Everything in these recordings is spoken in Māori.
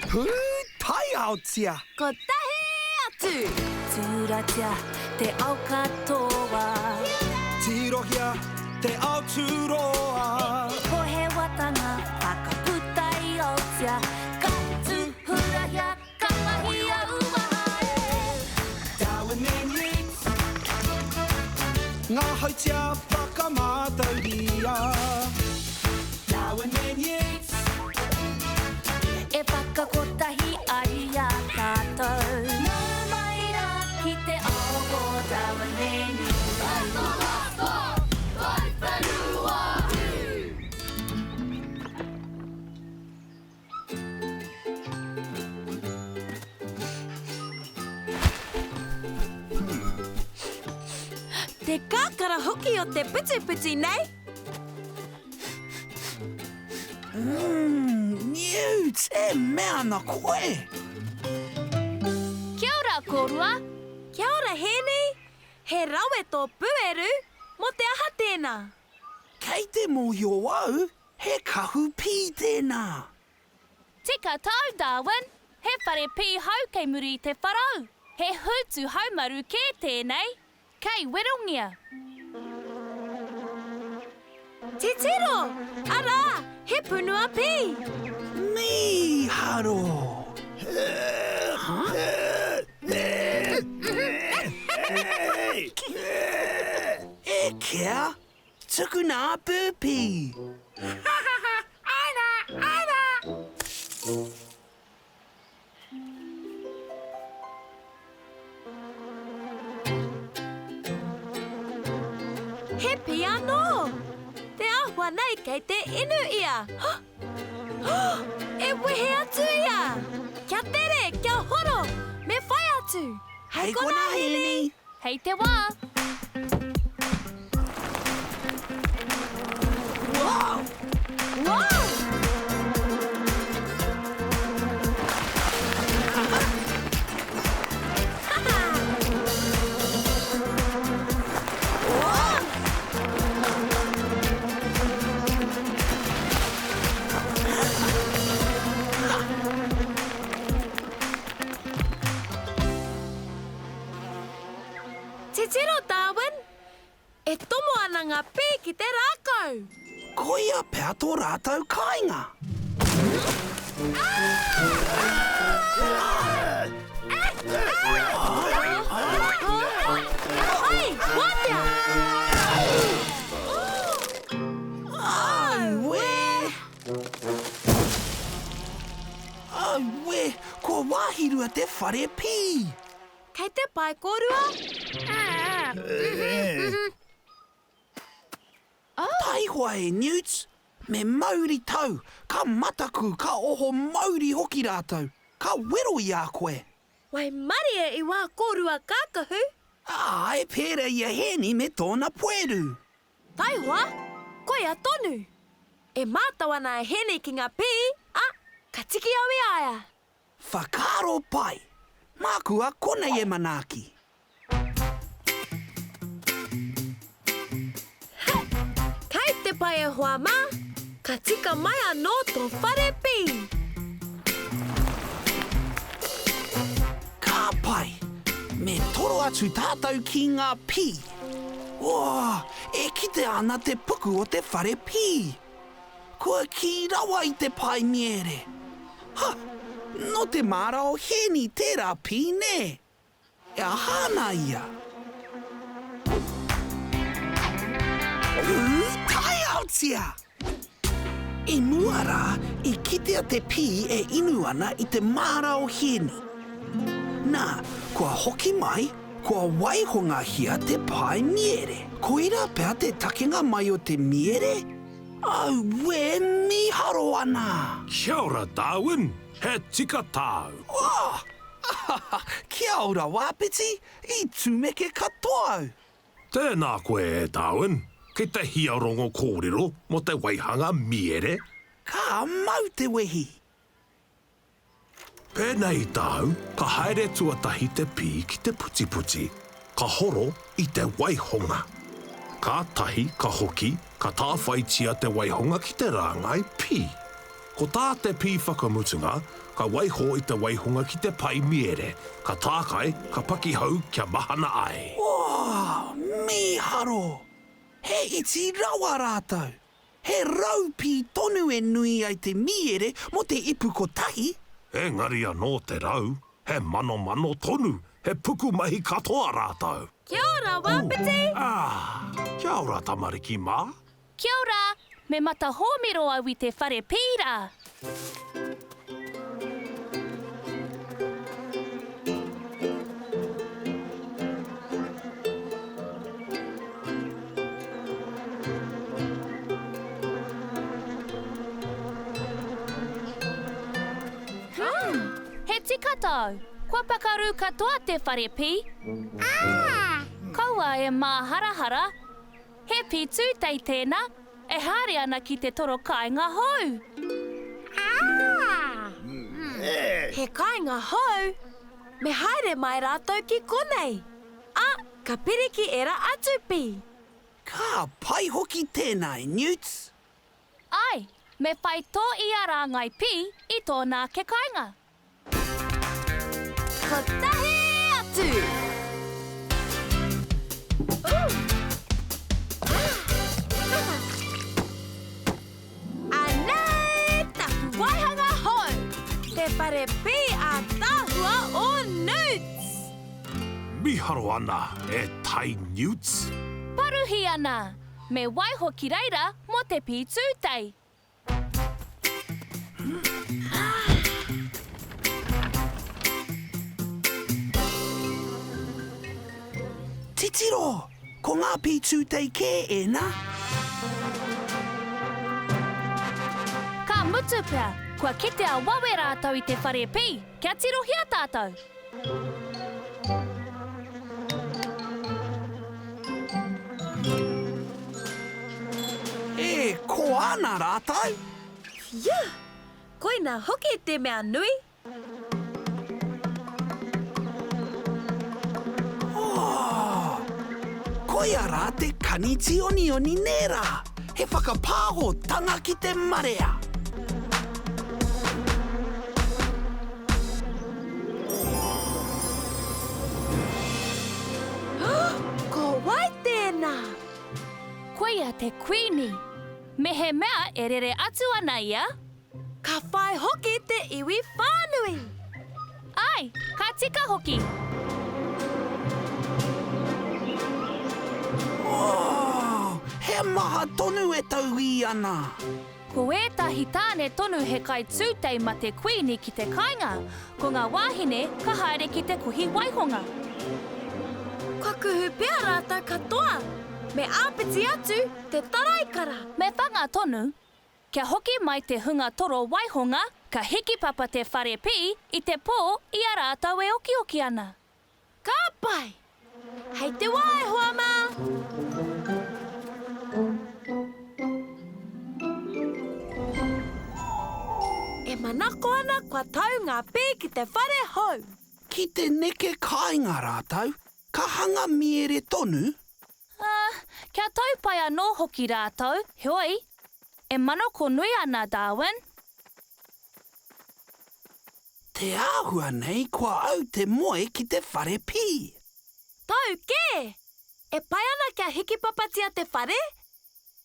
Pū tai ao tia. Ko tahi atu. Tūratia te ao katoa. Tirohia te ao turoa. Ko he watanga whakaputai o tia. Ka tuhurahia ka mahi a uahae. Darwin and Newts. Ngā hautia whakamātauria. Darwin and Newts. E whakakotahi ai a tātou. Nā mai rā ki te ao o Darwin and Newts. Te kākara hoki o te puti nei. Newts, e mea na koe. Kia ora, korua. Kia ora, Henei. He rawe tō pueru mo te aha tēnā. Kei te mōhio au, he kahu pī tēnā. Tika tau, Darwin. He whare pī hau kei muri te wharau. He hutu haumaru kē tēnei. Kei werongia. Te tiro! Ara, he punua pī. Mi haro. E kia, tuku nā pūpī. Aina! He pī anō. Te ahua nei kei te inu ia. E wehe atu ia. Kia tere, kia horo. Me whai atu. Hei kona, Henei. Hei te wā. Wow! Wow! Te tiro, Darwin. E tomo ana ngā pī ki te rākau. Koia pēr tō rātau kāinga. Ai, wātea! Auwe, ko wāhirua te whare pī. Kei te pai korua? Taihoa e Newts, me mauri tau, ka mataku, ka oho mauri hoki rātau, ka wero i a koe. Wai marie i wā korua kākahu. E pēra i a heni me tōna pueru. Taihoa, koe a tonu. E mātawana e hene ki ngā pī, ka tiki au i aia. Whakaro pai, mākua konei e manaaki. Kei te pai e hoa mā, ka tika mai anō tō whare pī. Ka pai, me toro atu tātou ki ngā pī. E kite ana te puku o te whare pī. Kua ki rawa i te pai Mīere. No te mara o heni tērā pī ne. E ahana ia. Tai au tia! I muara, i kitea te pī e inu ana i te mara o heni. Nā, kua hoki mai, kua waihonga hia te pai Mīere. Koira pēr te takenga mai o te Mīere? Auwe, miharo ana! Kia ora, Darwin. He tika tāu. Kia ora, wāpiti, i tūmeke katoa. Tēnā koe, Darwin. Kei te hiarongo kōrero mo te waihanga Mīere. Ka mau te wehi. Pēnei tāu, ka haere tuatahi te pī ki te puti. Ka horo i te waihonga. Ka tahi, ka hoki, ka tāwhaitia te waihonga ki te rāngai pī. Ko tā te pī whakamutunga, ka waiho I te waihonga ki te pai Mīere. Ka tākai, ka paki hau kia mahana ai. Wow, mīharo! He iti rawa rātou. He raupi tonu e nui ai te Mīere mo te ipu kotahi. Engari anō te rau, he mano tonu, he puku mahi katoa rātou. Kia ora, wāpiti! Kia ora tamariki mā. Kia ora! Me mata hōmiro au I te whare pīra. He tika tau. Kua pakaru katoa te whare pī. Kaua e māharahara. He pī tūtei tēnā. E haere ana ki te toro kāinga hou. He kāinga hou? Me haere mai rātou ki konei. Ka piriki era atu pi. Ka pai hoki tēnā, Newts. Ai, me whai tō I a rāngai pī I tōna ke kāinga. Ko tahi atu! Anei taku waihanga hou! Te whare pī a tāhua o Newts! Miharo ana e tai Newts. Paruhi ana, me waiho ki reira mo te pī tūtei. Titiro, ko ngā pī tūtei kē e nā? Ka mutu pia, kua kite a wawe rātou I te whare pī. Kia tirohia tātou. E, ko ana rātou? Ia! Koina hoki te mea nui. Koia rā te kaniti oni nērā. He whakapāho tanga ki te marea. Ko wai tēnā. Koia te kuini. Me he mea e rere atu ana ia. Ka whai hoki te iwi whānui. Ai, ka tika hoki. Oh, he maha tonu e tau I ana. Ko ētahi tāne tonu he kai tūtei ma te kuini ki te kāinga. Ko ngā wāhine ka haere ki te kuhi waihonga. Ka kuhu pia rātou katoa. Me āpiti atu te taraikara. Me whanga tonu, kia hoki mai te hunga toro waihonga, ka hiki papa te whare pī I te pō I a rātou e oki ana. Ka pai. Hei te waihoa mā. E manako ana kua tau ngā pī ki te whare hou. Ki te neke kāinga rātou, ka hanga Mīere tonu? Kia taupai anō hoki rātou, heoi, e manoko nui ana, Darwin. Te āhua nei kua au te moe ki te whare pī. Tau kē! E pai ana kia hiki papatia te whare?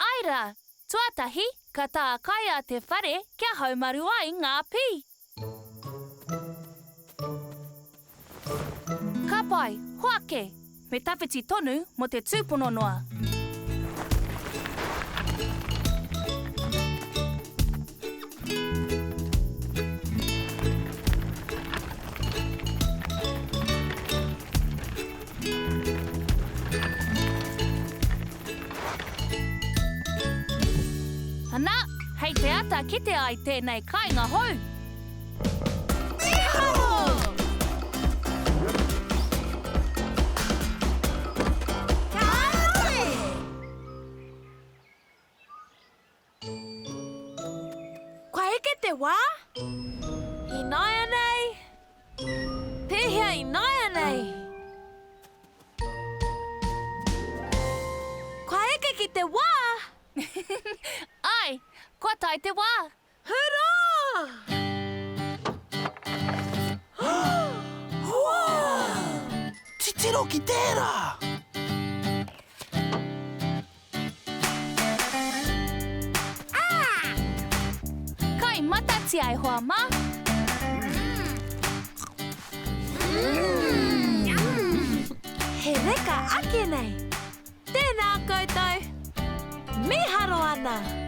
Aira, tuatahi, ka tā kaia te whare kia haumaru ai ngā pī. Ka pai, hoake, me tawhiti tonu mo te tūpono noa. Ana, hei te ata kite ai tēnei kāinga hou. Kua eke te wā? Inaia nei. Pēhea inaia nei. Kua eke ki te wā? Ai, kua tai te wā. Hurā! Tino ki tērā! Kai matati ai hoa ma. He reka ake nei. Tēnā koutou. Miharo ana.